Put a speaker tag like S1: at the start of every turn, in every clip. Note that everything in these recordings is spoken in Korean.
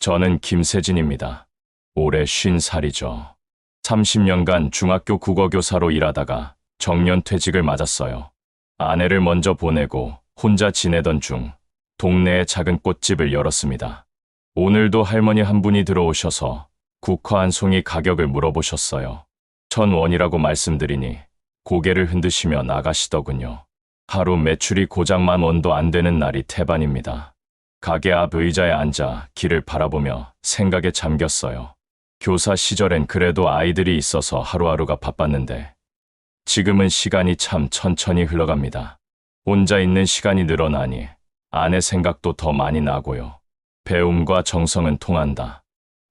S1: 저는 김세진입니다. 올해 50살이죠. 30년간 중학교 국어교사로 일하다가 정년퇴직을 맞았어요. 아내를 먼저 보내고 혼자 지내던 중 동네에 작은 꽃집을 열었습니다. 오늘도 할머니 한 분이 들어오셔서 국화 한 송이 가격을 물어보셨어요. 1,000원이라고 말씀드리니 고개를 흔드시며 나가시더군요. 하루 매출이 고작 10,000원도 안 되는 날이 태반입니다. 가게 앞 의자에 앉아 길을 바라보며 생각에 잠겼어요. 교사 시절엔 그래도 아이들이 있어서 하루하루가 바빴는데 지금은 시간이 참 천천히 흘러갑니다. 혼자 있는 시간이 늘어나니 아내 생각도 더 많이 나고요. 배움과 정성은 통한다.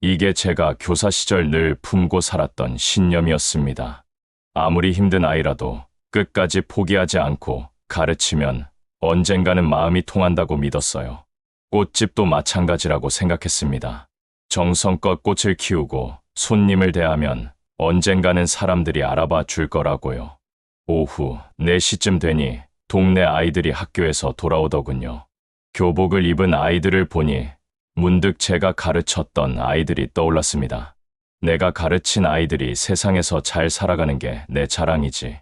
S1: 이게 제가 교사 시절 늘 품고 살았던 신념이었습니다. 아무리 힘든 아이라도 끝까지 포기하지 않고 가르치면 언젠가는 마음이 통한다고 믿었어요. 꽃집도 마찬가지라고 생각했습니다. 정성껏 꽃을 키우고 손님을 대하면 언젠가는 사람들이 알아봐 줄 거라고요. 오후 4시쯤 되니 동네 아이들이 학교에서 돌아오더군요. 교복을 입은 아이들을 보니 문득 제가 가르쳤던 아이들이 떠올랐습니다. 내가 가르친 아이들이 세상에서 잘 살아가는 게 내 자랑이지.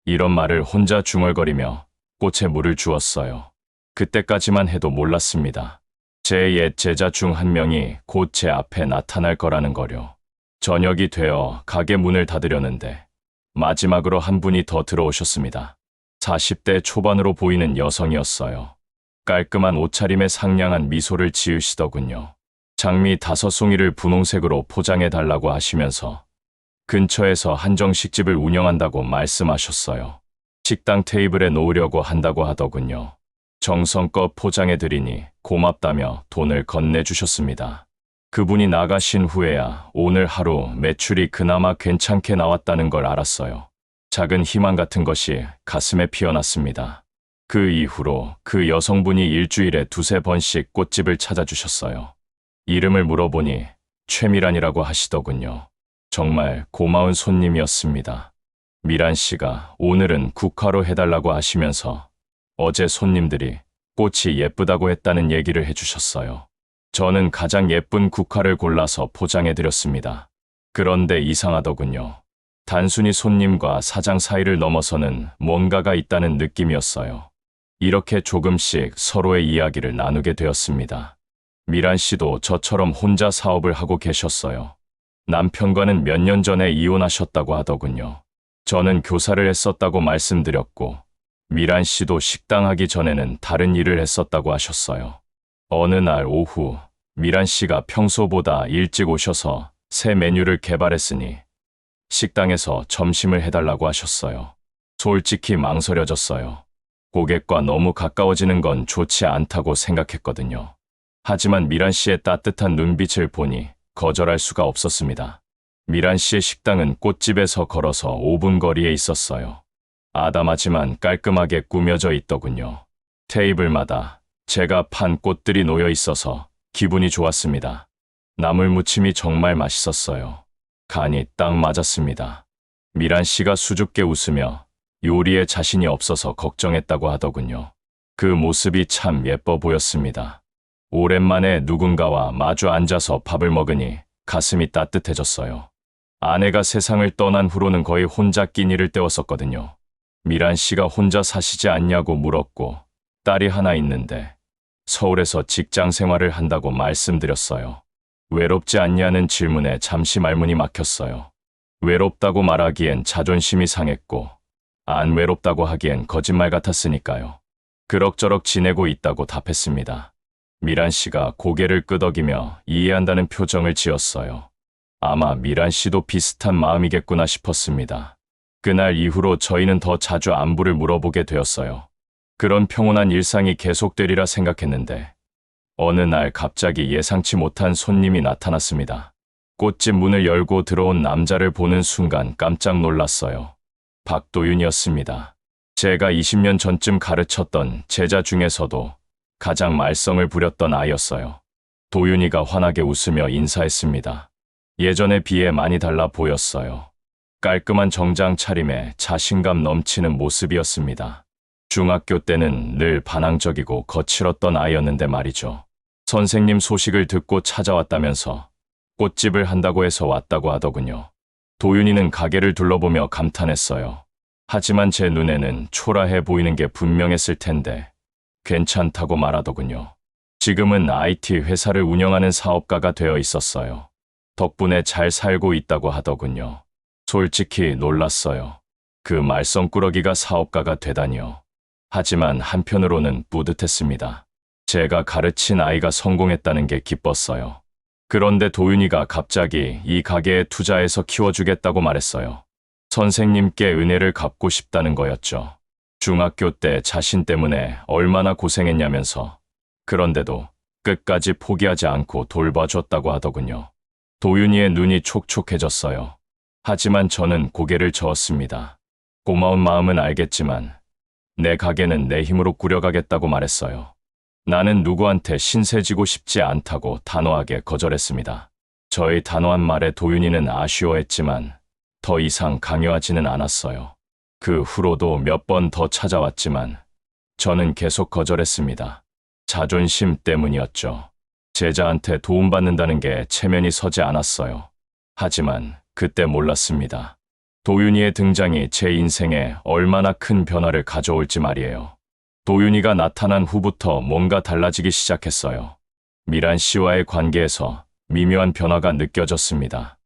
S1: 이런 말을 혼자 중얼거리며 꽃에 물을 주었어요. 그때까지만 해도 몰랐습니다. 제 옛 제자 중 한 명이 곧 제 앞에 나타날 거라는 거요. 저녁이 되어 가게 문을 닫으려는데 마지막으로 한 분이 더 들어오셨습니다. 40대 초반으로 보이는 여성이었어요. 깔끔한 옷차림에 상냥한 미소를 지으시더군요. 장미 5송이를 분홍색으로 포장해달라고 하시면서 근처에서 한정식집을 운영한다고 말씀하셨어요. 식당 테이블에 놓으려고 한다고 하더군요. 정성껏 포장해드리니 고맙다며 돈을 건네주셨습니다. 그분이 나가신 후에야 오늘 하루 매출이 그나마 괜찮게 나왔다는 걸 알았어요. 작은 희망 같은 것이 가슴에 피어났습니다. 그 이후로 그 여성분이 일주일에 2~3번씩 꽃집을 찾아주셨어요. 이름을 물어보니 최미란이라고 하시더군요. 정말 고마운 손님이었습니다. 미란 씨가 오늘은 국화로 해달라고 하시면서 어제 손님들이 꽃이 예쁘다고 했다는 얘기를 해주셨어요. 저는 가장 예쁜 국화를 골라서 포장해드렸습니다. 그런데 이상하더군요. 단순히 손님과 사장 사이를 넘어서는 뭔가가 있다는 느낌이었어요. 이렇게 조금씩 서로의 이야기를 나누게 되었습니다. 미란 씨도 저처럼 혼자 사업을 하고 계셨어요. 남편과는 몇 년 전에 이혼하셨다고 하더군요. 저는 교사를 했었다고 말씀드렸고 미란 씨도 식당 하기 전에는 다른 일을 했었다고 하셨어요. 어느 날 오후 미란 씨가 평소보다 일찍 오셔서 새 메뉴를 개발했으니 식당에서 점심을 해달라고 하셨어요. 솔직히 망설여졌어요. 고객과 너무 가까워지는 건 좋지 않다고 생각했거든요. 하지만 미란 씨의 따뜻한 눈빛을 보니 거절할 수가 없었습니다. 미란 씨의 식당은 꽃집에서 걸어서 5분 거리에 있었어요. 아담하지만 깔끔하게 꾸며져 있더군요. 테이블마다 제가 판 꽃들이 놓여 있어서 기분이 좋았습니다. 나물 무침이 정말 맛있었어요. 간이 딱 맞았습니다. 미란 씨가 수줍게 웃으며 요리에 자신이 없어서 걱정했다고 하더군요. 그 모습이 참 예뻐 보였습니다. 오랜만에 누군가와 마주 앉아서 밥을 먹으니 가슴이 따뜻해졌어요. 아내가 세상을 떠난 후로는 거의 혼자 끼니를 때웠었거든요. 미란 씨가 혼자 사시지 않냐고 물었고 딸이 하나 있는데 서울에서 직장 생활을 한다고 말씀드렸어요. 외롭지 않냐는 질문에 잠시 말문이 막혔어요. 외롭다고 말하기엔 자존심이 상했고 안 외롭다고 하기엔 거짓말 같았으니까요. 그럭저럭 지내고 있다고 답했습니다. 미란 씨가 고개를 끄덕이며 이해한다는 표정을 지었어요. 아마 미란 씨도 비슷한 마음이겠구나 싶었습니다. 그날 이후로 저희는 더 자주 안부를 물어보게 되었어요. 그런 평온한 일상이 계속되리라 생각했는데 어느 날 갑자기 예상치 못한 손님이 나타났습니다. 꽃집 문을 열고 들어온 남자를 보는 순간 깜짝 놀랐어요. 박도윤이었습니다. 제가 20년 전쯤 가르쳤던 제자 중에서도 가장 말썽을 부렸던 아이였어요. 도윤이가 환하게 웃으며 인사했습니다. 예전에 비해 많이 달라 보였어요. 깔끔한 정장 차림에 자신감 넘치는 모습이었습니다. 중학교 때는 늘 반항적이고 거칠었던 아이였는데 말이죠. 선생님 소식을 듣고 찾아왔다면서 꽃집을 한다고 해서 왔다고 하더군요. 도윤이는 가게를 둘러보며 감탄했어요. 하지만 제 눈에는 초라해 보이는 게 분명했을 텐데 괜찮다고 말하더군요. 지금은 IT 회사를 운영하는 사업가가 되어 있었어요. 덕분에 잘 살고 있다고 하더군요. 솔직히 놀랐어요. 그 말썽꾸러기가 사업가가 되다니요. 하지만 한편으로는 뿌듯했습니다. 제가 가르친 아이가 성공했다는 게 기뻤어요. 그런데 도윤이가 갑자기 이 가게에 투자해서 키워주겠다고 말했어요. 선생님께 은혜를 갚고 싶다는 거였죠. 중학교 때 자신 때문에 얼마나 고생했냐면서. 그런데도 끝까지 포기하지 않고 돌봐줬다고 하더군요. 도윤이의 눈이 촉촉해졌어요. 하지만 저는 고개를 저었습니다. 고마운 마음은 알겠지만 내 가게는 내 힘으로 꾸려가겠다고 말했어요. 나는 누구한테 신세지고 싶지 않다고 단호하게 거절했습니다. 저의 단호한 말에 도윤이는 아쉬워했지만 더 이상 강요하지는 않았어요. 그 후로도 몇 번 더 찾아왔지만 저는 계속 거절했습니다. 자존심 때문이었죠. 제자한테 도움받는다는 게 체면이 서지 않았어요. 하지만 그때 몰랐습니다. 도윤이의 등장이 제 인생에 얼마나 큰 변화를 가져올지 말이에요. 도윤이가 나타난 후부터 뭔가 달라지기 시작했어요. 미란 씨와의 관계에서 미묘한 변화가 느껴졌습니다.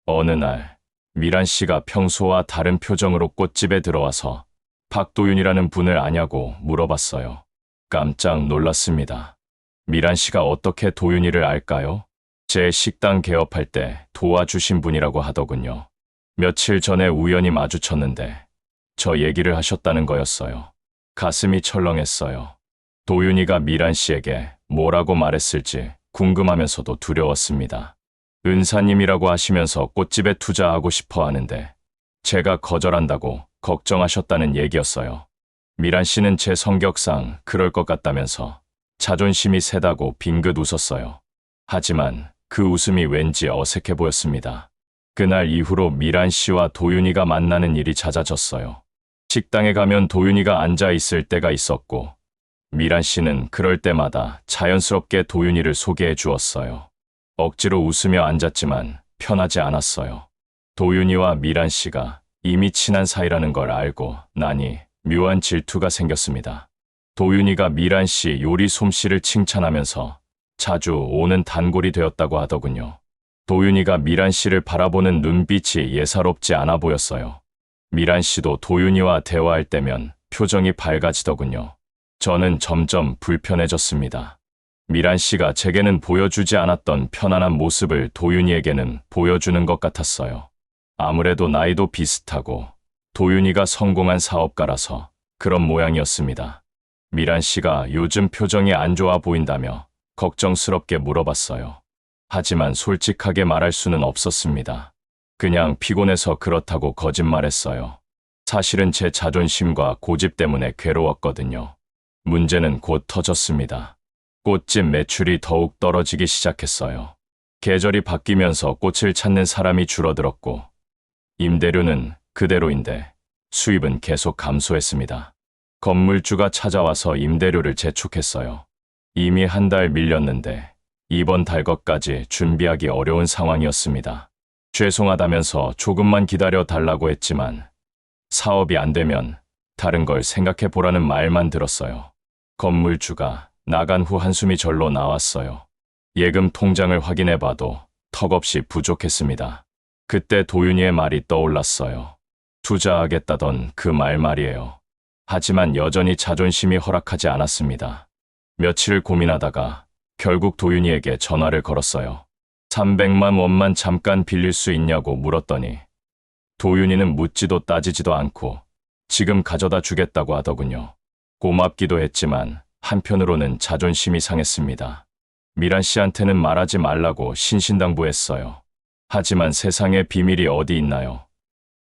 S1: 어느 날 미란 씨가 평소와 다른 표정으로 꽃집에 들어와서 박도윤이라는 분을 아냐고 물어봤어요. 깜짝 놀랐습니다. 미란 씨가 어떻게 도윤이를 알까요? 제 식당 개업할 때 도와주신 분이라고 하더군요. 며칠 전에 우연히 마주쳤는데 저 얘기를 하셨다는 거였어요. 가슴이 철렁했어요. 도윤이가 미란 씨에게 뭐라고 말했을지 궁금하면서도 두려웠습니다. 은사님이라고 하시면서 꽃집에 투자하고 싶어 하는데 제가 거절한다고 걱정하셨다는 얘기였어요. 미란 씨는 제 성격상 그럴 것 같다면서 자존심이 세다고 빙긋 웃었어요. 하지만 그 웃음이 왠지 어색해 보였습니다. 그날 이후로 미란 씨와 도윤이가 만나는 일이 잦아졌어요. 식당에 가면 도윤이가 앉아 있을 때가 있었고 미란 씨는 그럴 때마다 자연스럽게 도윤이를 소개해 주었어요. 억지로 웃으며 앉았지만 편하지 않았어요. 도윤이와 미란 씨가 이미 친한 사이라는 걸 알고 나니 묘한 질투가 생겼습니다. 도윤이가 미란 씨 요리 솜씨를 칭찬하면서 자주 오는 단골이 되었다고 하더군요. 도윤이가 미란 씨를 바라보는 눈빛이 예사롭지 않아 보였어요. 미란 씨도 도윤이와 대화할 때면 표정이 밝아지더군요. 저는 점점 불편해졌습니다. 미란 씨가 제게는 보여주지 않았던 편안한 모습을 도윤이에게는 보여주는 것 같았어요. 아무래도 나이도 비슷하고 도윤이가 성공한 사업가라서 그런 모양이었습니다. 미란 씨가 요즘 표정이 안 좋아 보인다며 걱정스럽게 물어봤어요. 하지만 솔직하게 말할 수는 없었습니다. 그냥 피곤해서 그렇다고 거짓말했어요. 사실은 제 자존심과 고집 때문에 괴로웠거든요. 문제는 곧 터졌습니다. 꽃집 매출이 더욱 떨어지기 시작했어요. 계절이 바뀌면서 꽃을 찾는 사람이 줄어들었고 임대료는 그대로인데 수입은 계속 감소했습니다. 건물주가 찾아와서 임대료를 재촉했어요. 이미 한 달 밀렸는데 이번 달 것까지 준비하기 어려운 상황이었습니다. 죄송하다면서 조금만 기다려 달라고 했지만 사업이 안 되면 다른 걸 생각해 보라는 말만 들었어요. 건물주가 나간 후 한숨이 절로 나왔어요. 예금 통장을 확인해 봐도 턱없이 부족했습니다. 그때 도윤이의 말이 떠올랐어요. 투자하겠다던 그 말 말이에요. 하지만 여전히 자존심이 허락하지 않았습니다. 며칠 고민하다가 결국 도윤이에게 전화를 걸었어요. 300만 원만 잠깐 빌릴 수 있냐고 물었더니 도윤이는 묻지도 따지지도 않고 지금 가져다 주겠다고 하더군요. 고맙기도 했지만 한편으로는 자존심이 상했습니다. 미란 씨한테는 말하지 말라고 신신당부했어요. 하지만 세상에 비밀이 어디 있나요?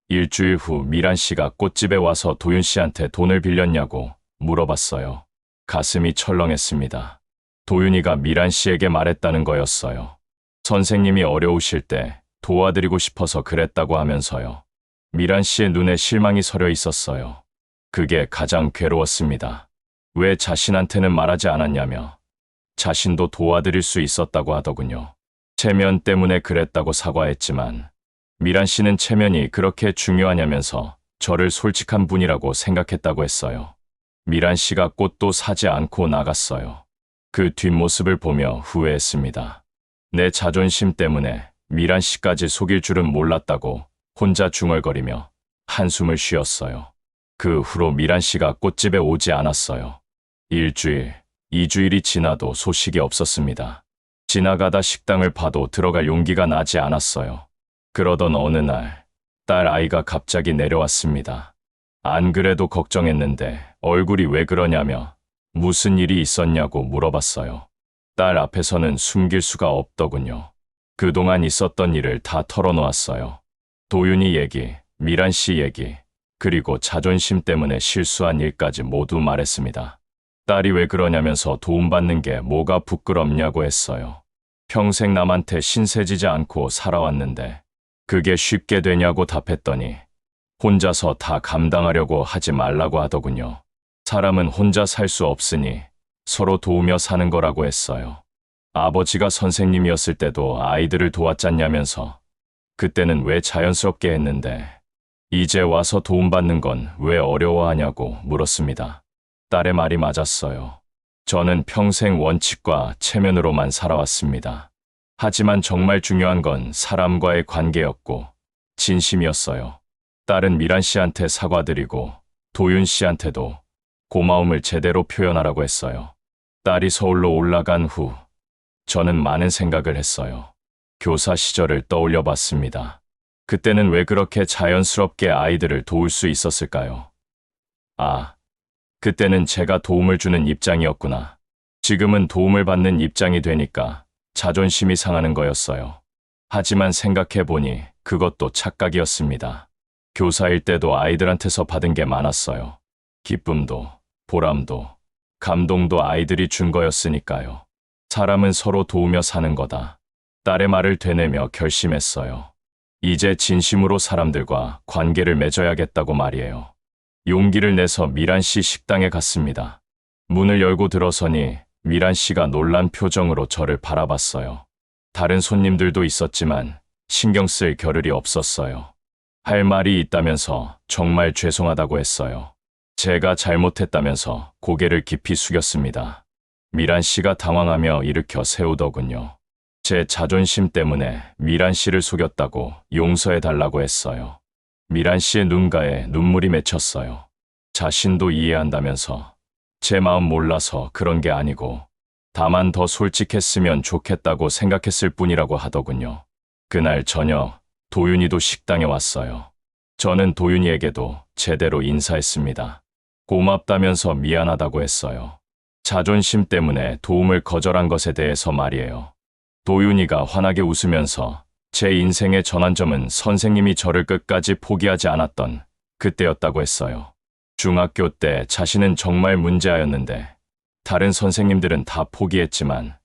S1: 일주일 후 미란 씨가 꽃집에 와서 도윤 씨한테 돈을 빌렸냐고 물어봤어요. 가슴이 철렁했습니다. 도윤이가 미란 씨에게 말했다는 거였어요. 선생님이 어려우실 때 도와드리고 싶어서 그랬다고 하면서요. 미란 씨의 눈에 실망이 서려 있었어요. 그게 가장 괴로웠습니다. 왜 자신한테는 말하지 않았냐며 자신도 도와드릴 수 있었다고 하더군요. 체면 때문에 그랬다고 사과했지만 미란 씨는 체면이 그렇게 중요하냐면서 저를 솔직한 분이라고 생각했다고 했어요. 미란 씨가 꽃도 사지 않고 나갔어요. 그 뒷모습을 보며 후회했습니다. 내 자존심 때문에 미란 씨까지 속일 줄은 몰랐다고 혼자 중얼거리며 한숨을 쉬었어요. 그 후로 미란 씨가 꽃집에 오지 않았어요. 일주일, 2주일이 지나도 소식이 없었습니다. 지나가다 식당을 봐도 들어갈 용기가 나지 않았어요. 그러던 어느 날, 딸 아이가 갑자기 내려왔습니다. 안 그래도 걱정했는데 얼굴이 왜 그러냐며 무슨 일이 있었냐고 물어봤어요. 딸 앞에서는 숨길 수가 없더군요. 그동안 있었던 일을 다 털어놓았어요. 도윤이 얘기, 미란 씨 얘기, 그리고 자존심 때문에 실수한 일까지 모두 말했습니다. 딸이 왜 그러냐면서 도움받는 게 뭐가 부끄럽냐고 했어요. 평생 남한테 신세지지 않고 살아왔는데 그게 쉽게 되냐고 답했더니 혼자서 다 감당하려고 하지 말라고 하더군요. 사람은 혼자 살 수 없으니 서로 도우며 사는 거라고 했어요. 아버지가 선생님이었을 때도 아이들을 도왔잖냐면서 그때는 왜 자연스럽게 했는데 이제 와서 도움받는 건 왜 어려워하냐고 물었습니다. 딸의 말이 맞았어요. 저는 평생 원칙과 체면으로만 살아왔습니다. 하지만 정말 중요한 건 사람과의 관계였고 진심이었어요. 딸은 미란 씨한테 사과드리고 도윤 씨한테도 고마움을 제대로 표현하라고 했어요. 딸이 서울로 올라간 후 저는 많은 생각을 했어요. 교사 시절을 떠올려 봤습니다. 그때는 왜 그렇게 자연스럽게 아이들을 도울 수 있었을까요? 그때는 제가 도움을 주는 입장이었구나. 지금은 도움을 받는 입장이 되니까 자존심이 상하는 거였어요. 하지만 생각해보니 그것도 착각이었습니다. 교사일 때도 아이들한테서 받은 게 많았어요. 기쁨도, 보람도, 감동도 아이들이 준 거였으니까요. 사람은 서로 도우며 사는 거다. 딸의 말을 되뇌며 결심했어요. 이제 진심으로 사람들과 관계를 맺어야겠다고 말이에요. 용기를 내서 미란 씨 식당에 갔습니다. 문을 열고 들어서니 미란 씨가 놀란 표정으로 저를 바라봤어요. 다른 손님들도 있었지만 신경 쓸 겨를이 없었어요. 할 말이 있다면서 정말 죄송하다고 했어요. 제가 잘못했다면서 고개를 깊이 숙였습니다. 미란 씨가 당황하며 일으켜 세우더군요. 제 자존심 때문에 미란 씨를 속였다고 용서해달라고 했어요. 미란 씨의 눈가에 눈물이 맺혔어요. 자신도 이해한다면서 제 마음 몰라서 그런 게 아니고 다만 더 솔직했으면 좋겠다고 생각했을 뿐이라고 하더군요. 그날 저녁 도윤이도 식당에 왔어요. 저는 도윤이에게도 제대로 인사했습니다. 고맙다면서 미안하다고 했어요. 자존심 때문에 도움을 거절한 것에 대해서 말이에요. 도윤이가 환하게 웃으면서 제 인생의 전환점은 선생님이 저를 끝까지 포기하지 않았던 그때였다고 했어요. 중학교 때 자신은 정말 문제아였는데 다른 선생님들은 다 포기했지만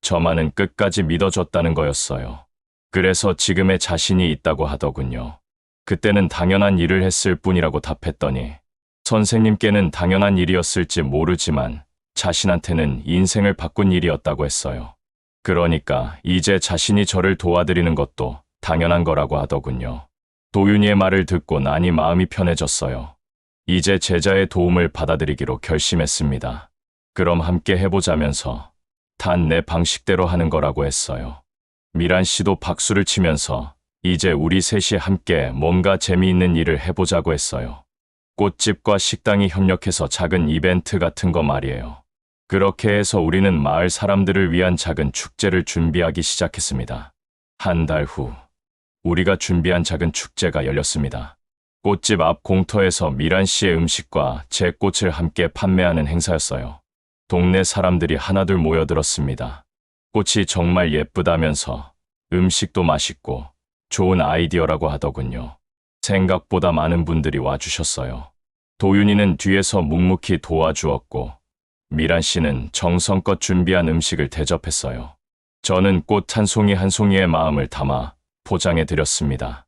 S1: 저만은 끝까지 믿어줬다는 거였어요. 그래서 지금의 자신이 있다고 하더군요. 그때는 당연한 일을 했을 뿐이라고 답했더니 선생님께는 당연한 일이었을지 모르지만 자신한테는 인생을 바꾼 일이었다고 했어요. 그러니까 이제 자신이 저를 도와드리는 것도 당연한 거라고 하더군요. 도윤이의 말을 듣고 나니 마음이 편해졌어요. 이제 제자의 도움을 받아들이기로 결심했습니다. 그럼 함께 해보자면서 단 내 방식대로 하는 거라고 했어요. 미란 씨도 박수를 치면서 이제 우리 셋이 함께 뭔가 재미있는 일을 해보자고 했어요. 꽃집과 식당이 협력해서 작은 이벤트 같은 거 말이에요. 그렇게 해서 우리는 마을 사람들을 위한 작은 축제를 준비하기 시작했습니다. 한 달 후, 우리가 준비한 작은 축제가 열렸습니다. 꽃집 앞 공터에서 미란 씨의 음식과 제 꽃을 함께 판매하는 행사였어요. 동네 사람들이 하나둘 모여들었습니다. 꽃이 정말 예쁘다면서 음식도 맛있고 좋은 아이디어라고 하더군요. 생각보다 많은 분들이 와주셨어요. 도윤이는 뒤에서 묵묵히 도와주었고 미란 씨는 정성껏 준비한 음식을 대접했어요. 저는 꽃 한 송이 한 송이의 마음을 담아 포장해 드렸습니다.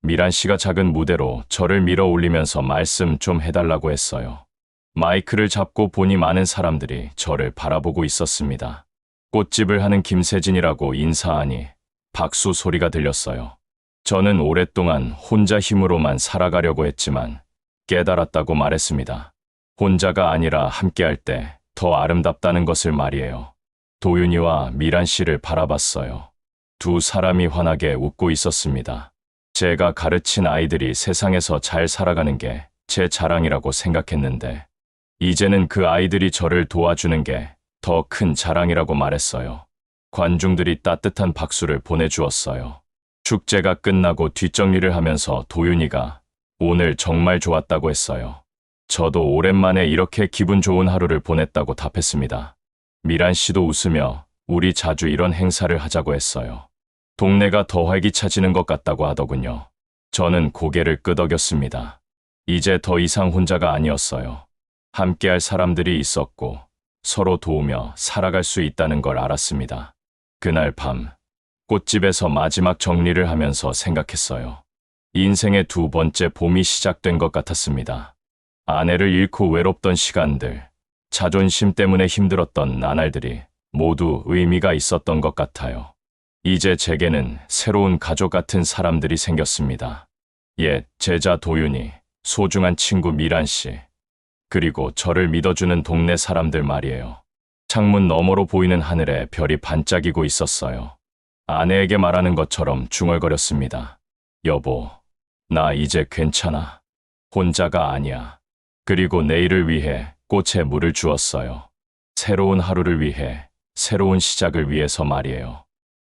S1: 미란 씨가 작은 무대로 저를 밀어 올리면서 말씀 좀 해달라고 했어요. 마이크를 잡고 보니 많은 사람들이 저를 바라보고 있었습니다. 꽃집을 하는 김세진이라고 인사하니 박수 소리가 들렸어요. 저는 오랫동안 혼자 힘으로만 살아가려고 했지만 깨달았다고 말했습니다. 혼자가 아니라 함께할 때 더 아름답다는 것을 말이에요. 도윤이와 미란 씨를 바라봤어요. 두 사람이 환하게 웃고 있었습니다. 제가 가르친 아이들이 세상에서 잘 살아가는 게 제 자랑이라고 생각했는데, 이제는 그 아이들이 저를 도와주는 게 더 큰 자랑이라고 말했어요. 관중들이 따뜻한 박수를 보내주었어요. 축제가 끝나고 뒷정리를 하면서 도윤이가 오늘 정말 좋았다고 했어요. 저도 오랜만에 이렇게 기분 좋은 하루를 보냈다고 답했습니다. 미란 씨도 웃으며 우리 자주 이런 행사를 하자고 했어요. 동네가 더 활기차지는 것 같다고 하더군요. 저는 고개를 끄덕였습니다. 이제 더 이상 혼자가 아니었어요. 함께할 사람들이 있었고 서로 도우며 살아갈 수 있다는 걸 알았습니다. 그날 밤 꽃집에서 마지막 정리를 하면서 생각했어요. 인생의 두 번째 봄이 시작된 것 같았습니다. 아내를 잃고 외롭던 시간들, 자존심 때문에 힘들었던 나날들이 모두 의미가 있었던 것 같아요. 이제 제게는 새로운 가족 같은 사람들이 생겼습니다. 옛 제자 도윤이, 소중한 친구 미란 씨, 그리고 저를 믿어주는 동네 사람들 말이에요. 창문 너머로 보이는 하늘에 별이 반짝이고 있었어요. 아내에게 말하는 것처럼 중얼거렸습니다. 여보, 나 이제 괜찮아. 혼자가 아니야. 그리고 내일을 위해 꽃에 물을 주었어요. 새로운 하루를 위해, 새로운 시작을 위해서 말이에요.